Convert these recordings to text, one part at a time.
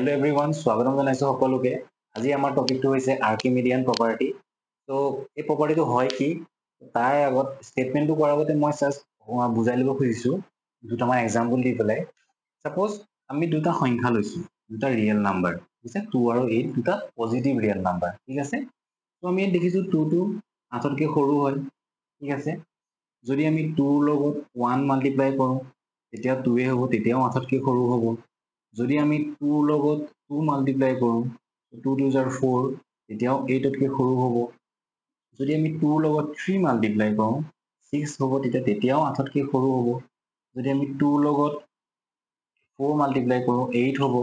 Hello everyone, স্বাগতম জনাইছো সকলোকে। আজি আমাৰ টপিকটো হৈছে আৰ্কিমিডিয়ান প্ৰপাৰ্টি। তো এই প্ৰপাৰ্টিটো হয় কি তাৰ আগত ষ্টেটমেন্টটো কৰাৰ আগতে মই জাস্ট বুজাই ল'ব খুজিছো দুটামান এক্সাম্পল দি পেলাই। সাপোজ আমি দুটা সংখ্যা লৈছো, দুটা ৰিয়েল নাম্বাৰ, ঠিক আছে 2 আৰু 8 দুটা পজিটিভ ৰিয়েল নাম্বাৰ, ঠিক আছে। তো আমি দেখিছো 2 টো 8তকৈ সৰু হয়, ঠিক আছে। যদি আমি 2 ৰ লগত 1 মাল্টিপ্লাই কৰোঁ তেতিয়া 2 হ'ব, তেতিয়াও 8তকৈ সৰু হ'ব। যদি আমি 2 ৰ লগত 2 মাল্টিপ্লাই কৰোঁ 2 2 জাৰ 4 তেতিয়াও 8তকৈ সৰু হ'ব। যদি আমি 2 ৰ লগত 3 মাল্টিপ্লাই কৰোঁ 6 হ'ব, তেতিয়াও 8তকৈ সৰু হ'ব। যদি আমি 2 ৰ লগত 4 মাল্টিপ্লাই কৰোঁ 8 হ'ব,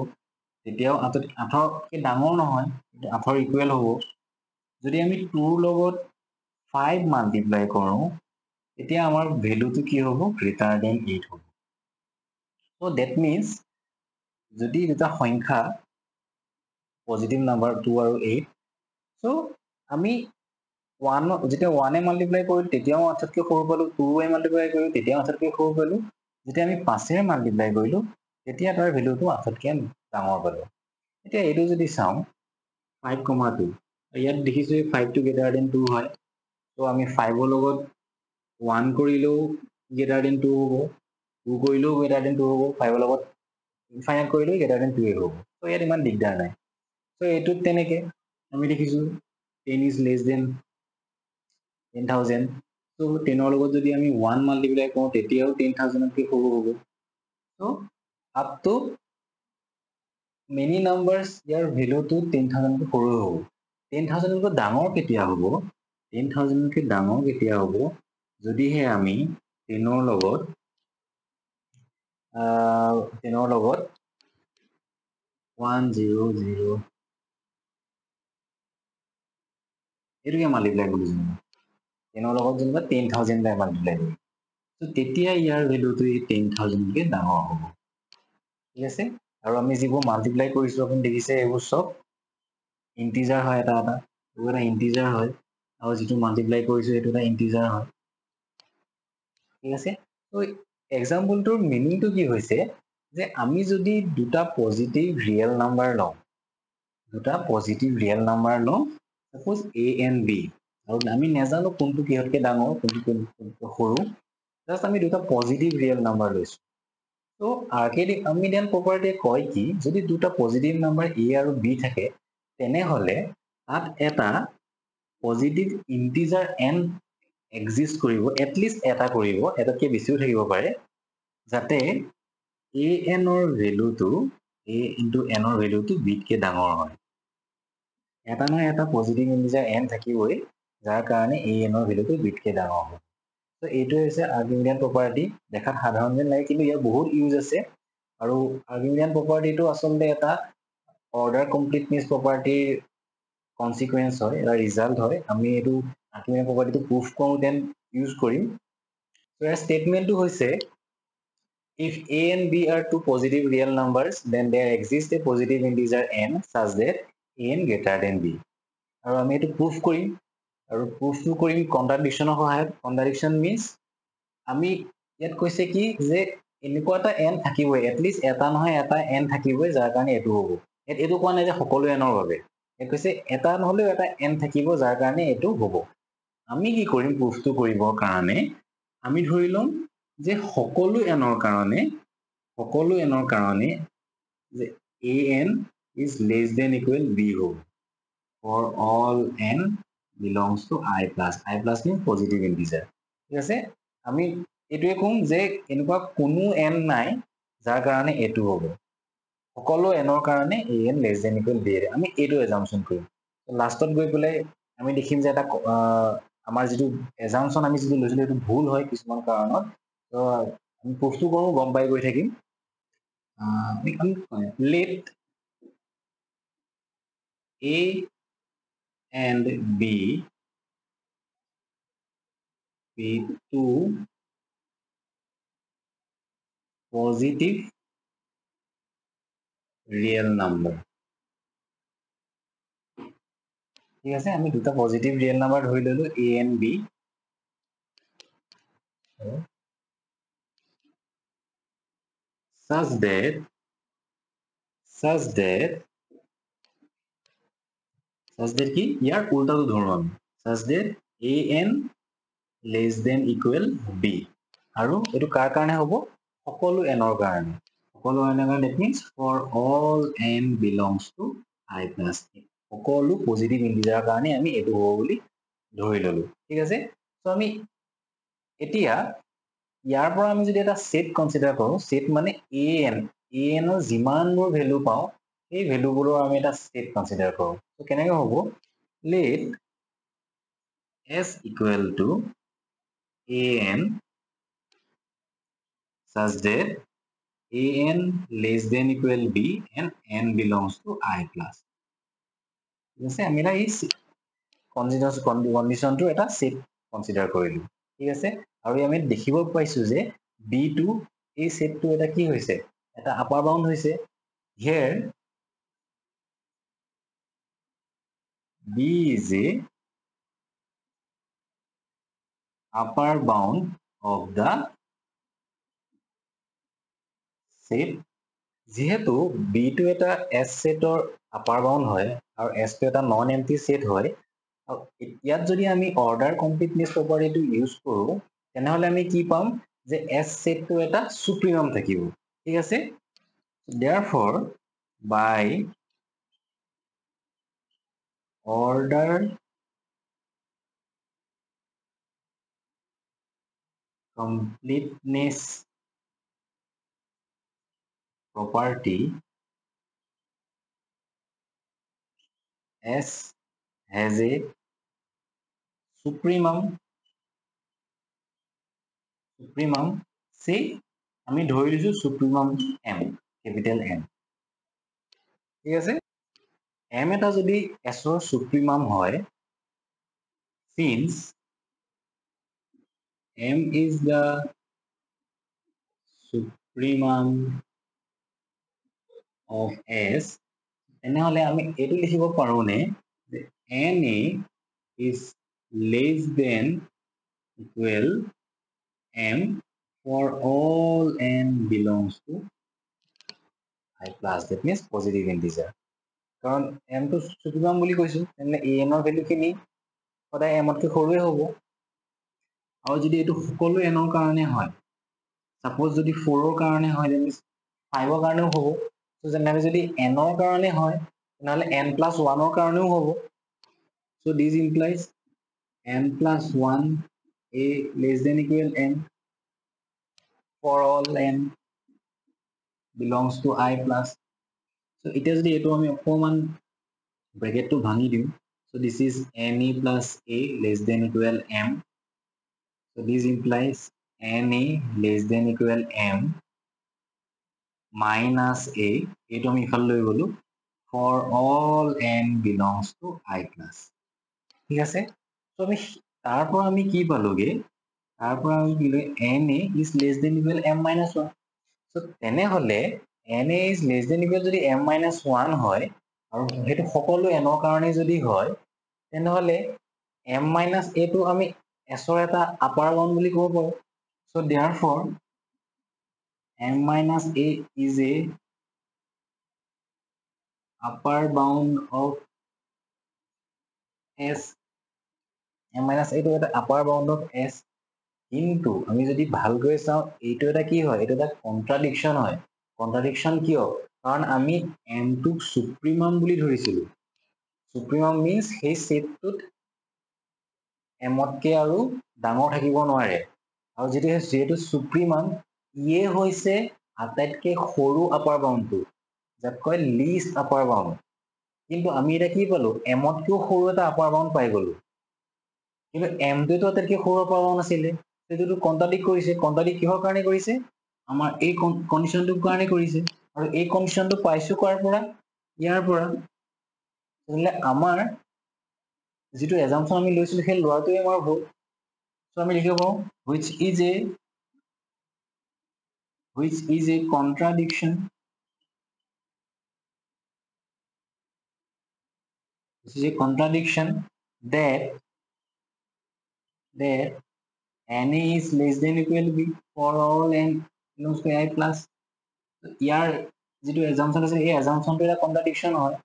তেতিয়াও 8তকৈ ডাঙৰ নহয়, 8ৰ ইকুৱেল হ'ব। যদি আমি 2 ৰ লগত 5 মাল্টিপ্লাই কৰোঁ তেতিয়া আমাৰ ভেলুটো কি হ'ব, গ্ৰেটাৰ দেন 8 হ'ব। So that means যদি দুটা সংখ্যা পজিটিভ নাম্বাৰ 2 আৰু 8, so আমি 1 যেতিয়া 1 এ মাল্টিপ্লাই কৰিলোঁ তেতিয়াও 8তকৈ সৰু পালোঁ, 2 এ মাল্টিপ্লাই কৰিলোঁ তেতিয়াও 8তকৈ সৰু পালোঁ, যেতিয়া আমি 5 এ মাল্টিপ্লাই কৰিলোঁ তেতিয়া তাৰ ভেলুটো 8তকৈ ডাঙৰ পালোঁ। এতিয়া এইটো যদি চাওঁ 5,2 ইয়াত দেখিছোঁ 5 টো গ্ৰেটাৰ দেন 2 হয়। তো আমি 5 ৰ লগত 1 কৰিলেও গ্ৰেটাৰ দেন 2 হ'ব, 2 কৰিলেও গ্ৰেটাৰ দেন 2 হ'ব, 5 ৰ লগত ইনফাইনাইট কৰিলেও গ্ৰেটাৰ দেন 2 হ'ব। তো ইয়াত ইমান দিগদাৰ নাই। তো এইটোত তেনেকৈ আমি দেখিছোঁ 10 is less than 10,000। তো 10 ৰ লগত যদি আমি 1 মাল্টিপ্লাই কৰোঁ তেতিয়াও 10,000তকৈ সৰু হ'ব। তো আপ টু মেনি নাম্বাৰ্ছ ইয়াৰ ভেলুটো 10,000তকৈ সৰু হ'ব। 10,000তকৈ ডাঙৰ কেতিয়া হ'ব? 10,000তকৈ ডাঙৰ কেতিয়া হ'ব যদিহে আমি 10 ৰ লগত 100 এইটোকে মাল্টিপ্লাই কৰিছোঁ, 10 ৰ লগত যেনিবা 10,000 বাই মাল্টিপ্লাই কৰিম, তো তেতিয়া ইয়াৰ ভেলুটো 10,000তকৈ ডাঙৰ হ'ব, ঠিক আছে। আৰু আমি যিবোৰ মাল্টিপ্লাই কৰিছোঁ আপুনি দেখিছে এইবোৰ চব ইণ্টিজাৰ হয়, এটা এইবোৰ এটা ইণ্টিজাৰ হয়, আৰু যিটো মাল্টিপ্লাই কৰিছোঁ সেইটো এটা ইণ্টিজাৰ হয়, ঠিক আছে। তো এক্সাম্পলটোৰ মিনিংটো কি হৈছে যে আমি যদি দুটা পজিটিভ ৰিয়েল নাম্বাৰ লওঁ, সাপোজ A and B, আৰু আমি নাজানো কোনটো কিহতকৈ ডাঙৰ কোনটো সৰু, জাষ্ট আমি দুটা পজিটিভ ৰিয়েল নাম্বাৰ লৈছোঁ। তো আৰ্কিমিডিয়ান প্ৰপাৰ্টিয়ে কয় কি যদি দুটা পজিটিভ নাম্বাৰ A আৰু B থাকে তেনেহ'লে তাত এটা পজিটিভ ইণ্টিজাৰ n এক্সিষ্ট কৰিব, এটলিষ্ট এটা কৰিব, এটাতকৈ বেছিও থাকিব পাৰে, যাতে an ৰ ভেলুটো a ইনটু n ৰ ভেলুটো bতকৈ ডাঙৰ হয়। এটা নহয় এটা পজিটিভ ইণ্টিজাৰ n থাকিবই যাৰ কাৰণে an ৰ ভেলুটো bতকৈ ডাঙৰ হয়। তো এইটোৱে হৈছে আৰ্কিমিডিয়ান প্ৰপাৰ্টি। দেখাত সাধাৰণ যেন লাগে কিন্তু ইয়াৰ বহুত ইউজ আছে। আৰু আৰ্কিমিডিয়ান প্ৰপাৰ্টিটো আচলতে এটা অৰ্ডাৰ কমপ্লিটনেছ প্ৰপাৰ্টিৰ কনচিকুৱেঞ্চ হয়, এটা ৰিজাল্ট হয়। আমি এইটো আৰ্কিমিডিয়ান প্ৰপাৰ্টিটো প্ৰুফ কৰোঁতে ইউজ কৰিম। তো ইয়াৰ ষ্টেটমেণ্টটো হৈছে if a and b are two positive real numbers then there exists a positive integer n such that n greater than b। আৰু আমি এইটো প্ৰুফ কৰিম, আৰু প্ৰুফটো কৰিম কণ্ট্ৰাডিকশ্যনৰ সহায়ত। কণ্ট্ৰাডিকশ্যন মিনছ আমি ইয়াত কৈছে কি যে এনেকুৱা এটা n থাকিবই, এটলিষ্ট এটা নহয় এটা n থাকিবই যাৰ কাৰণে এইটো হ'ব। এইটো কোৱা নাই যে সকলো n ৰ বাবে, ইয়াত কৈছে এটা নহ'লেও এটা n থাকিব যাৰ কাৰণে এইটো হ'ব। আমি কি কৰিম প্ৰুফটো কৰিবৰ কাৰণে আমি ধৰি ল'ম যে সকলো n ৰ কাৰণে যে an is less than equal b হ'ব। For all n belongs to I plus means positive integer, ঠিক আছে। আমি এইটোৱে ক'ম যে এনেকুৱা কোনো n নাই যাৰ কাৰণে এইটো হ'ব, সকলো n ৰ কাৰণে an less than equal b। আমি এইটো এজাম্পশ্যন কৰিম। লাষ্টত গৈ পেলাই আমি দেখিম যে এটা আমাৰ যিটো এজাম্পশ্যন আমি যিটো লৈছিলোঁ সেইটো ভুল হয় কিছুমান কাৰণত। তো আমি প্ৰুফটো কৰোঁ, গম পাই গৈ থাকিম। let a and b be two positive real number, ঠিক আছে। আমি দুটা পজিটিভ ৰিয়েল নাম্বাৰ ধৰি ললো a and b, such that such that কি ইয়াৰ উল্টাটো ধৰো আমি such that an less than equal b আৰু এটো কাৰ কাৰণে হ'ব সকলো n ৰ কাৰণে সকলো n ৰ কাৰণে that means for all n belongs to I plus a সকলো পজিটিভ ইন্টিজাৰৰ কাৰণে আমি এটো হ'ব বুলি ধৰি ললো ঠিক আছে সো আমি এতিয়া ইয়াৰ পৰা আমি যদি এটা সেট কনসিডাৰ কৰো সেট মানে an ৰ যিমানবোৰ ভ্যালু পাও এই ভ্যালুবোৰৰ আমি এটা সেট কনসিডাৰ কৰো তো কেনেকৈ হ'ব let s equal to an such that an less than equal b and n belongs to I plus ঠিক আছে আমি এটা এই কন্ডিশনটো এটা সেট কনসিডাৰ কৰিলো ঠিক আছে আৰু আমি দেখিব পাইছো যে b2 এই সেটটো এটা কি হৈছে এটা আপাৰ বাউন্ড হৈছে here b is a upper bound of the set যেহেতু b2 এটা s সেটৰ আপাৰ বাউন্ড হয় আৰু s টো এটা নন এম্পটি সেট হয় আৰু ইয়াত যদি আমি অৰ্ডাৰ কমপ্লিটনেছ প্ৰপাৰ্টিটো ইউজ কৰো তেনেহলে আমি কি পাম যে s সেটটো এটা সুপ্ৰিমাম থাকিব ঠিক আছে therefore by order completeness property S has a supremum say আমি ধৰি লৈছো supremum m capital M ঠিক আছে m এটা যদি s ৰ supremum হয় since m is the supremum of s তেনেহলে আমি এটো লিখিব পাৰোনে যে na is less than equal m for all n belongs to I plus that means positive integer কাৰণ m টো সুপ্ৰিমাম বুলি কৈছো তেনে an ৰ ভ্যালু খিনি সদায় m তকৈ সৰুৱে হ'ব আৰু যদি এটো সকলো n ৰ কাৰণে হয় সাপোজ যদি 4 ৰ কাৰণে হয় then 5 ৰ কাৰণেও হ'ব সো যেনেকৈ যদি n ৰ কাৰণে হয় তেনেহলে n plus 1 ৰ কাৰণেও হ'ব so this implies n plus 1 a less than equal n for all n belongs to I plus so এতিয়া যদি এটো আমি অকমান bracket to ভাঙি দিও so this is na plus a less than equal m so this implies na less than equal m minus a এটো আমি ইফালে লৈ গলো for all n belongs to I plus ঠিক আছে so আমি তাৰ পৰা আমি কি পালোগে তাৰ পৰা আমি কি লৈ na is less than equal m minus 1 so তেনেহলে na is less than equal যদি m minus 1 হয় আৰু হেতু সকলো n ৰ কাৰণে যদি হয় তেনেহলে m minus a টো আমি s ৰ এটা আপাৰ বাউন্ড বুলি ক'ব পাৰো so therefore m minus a is a upper bound of s m minus a টো এটা আপাৰ বাউন্ড অফ s কিন্তু আমি যদি ভালকৈ চাও এইটো এটা কি হয় এইটো এটা কন্ট্ৰাডিকশন হয় কন্ট্ৰাডিকশন কিয় কাৰণ আমি m টোক সুপ্ৰিমাম বুলি ধৰিছিলো সুপ্ৰিমাম means সেই সেটটোত m তকৈ আৰু ডাঙৰ থাকিব নোৱাৰে আৰু যেহেতু সুপ্ৰিমাম ইয়ে হৈছে আটাইতকৈ সৰু আপাৰ বাউণ্ডটো যাক কয় লিষ্ট আপাৰ বাউণ্ড কিন্তু আমি এটা কি পালো m তকৈও সৰু এটা আপাৰ বাউণ্ড পাই গলো কিন্তু m টোতো আটাইতকৈ সৰু আপাৰ বাউণ্ড আছিলে সেইটোতো কন্ট্ৰাডিক্ট কৰিছে কন্ট্ৰাডিক্ট কিহৰ কাৰণে কৰিছে আমাৰ এই কন্ডিশনটোৰ কাৰণে কৰিছে আৰু এই কন্ডিশনটো পাইছো কাৰ পৰা ইয়াৰ পৰা তেনে আমাৰ যেটো assumption আমি লৈছিলো সেই লোৱাটোৱে আমাৰ ভুল সো আমি লিখিব পাৰো which is a contradiction that na is less than equal b for all n belongs to I plus ইয়াৰ যিটো এজাম্পশন আছে এই এজাম্পশনটো এটা কন্ট্ৰাডিকশন হয়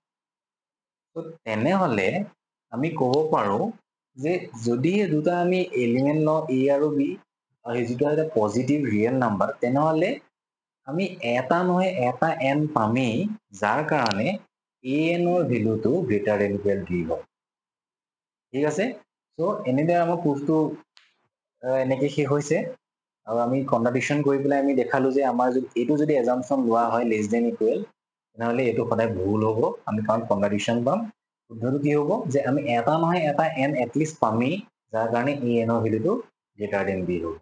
তো তেনেহলে আমি ক'ব পাৰো যে যদি দুটা আমি এলিমেন্ট লওঁ a আৰু b আৰু যিটো এটা পজিটিভ ৰিয়েল নাম্বাৰ তেনেহলে আমি এটা নহয় এটা n পামেই যাৰ কাৰণে an ৰ ভ্যালুটো গ্ৰেটাৰ দেন ইকুৱেল 3 হয় ঠিক আছে সো এনেদৰে আমাৰ প্ৰুফটো এনেকৈ শেষ হৈছে আৰু আমি কন্ট্ৰাডিকশন কৰি পেলাই আমি দেখালো যে আমাৰ যদি এইটো যদি এজাম্পশন লোৱা হয় লেছ দেন ইকুৱেল তেনেহলে এইটো সদায় ভুল হ'ব আমি কাৰণ কন্ট্ৰাডিকশন পাম শুদ্ধটো কি হ'ব যে আমি এটা নহয় এটা n এটলিষ্ট পামেই যাৰ কাৰণে an ৰ ভ্যালুটো গ্ৰেটাৰ দেন b হ'ব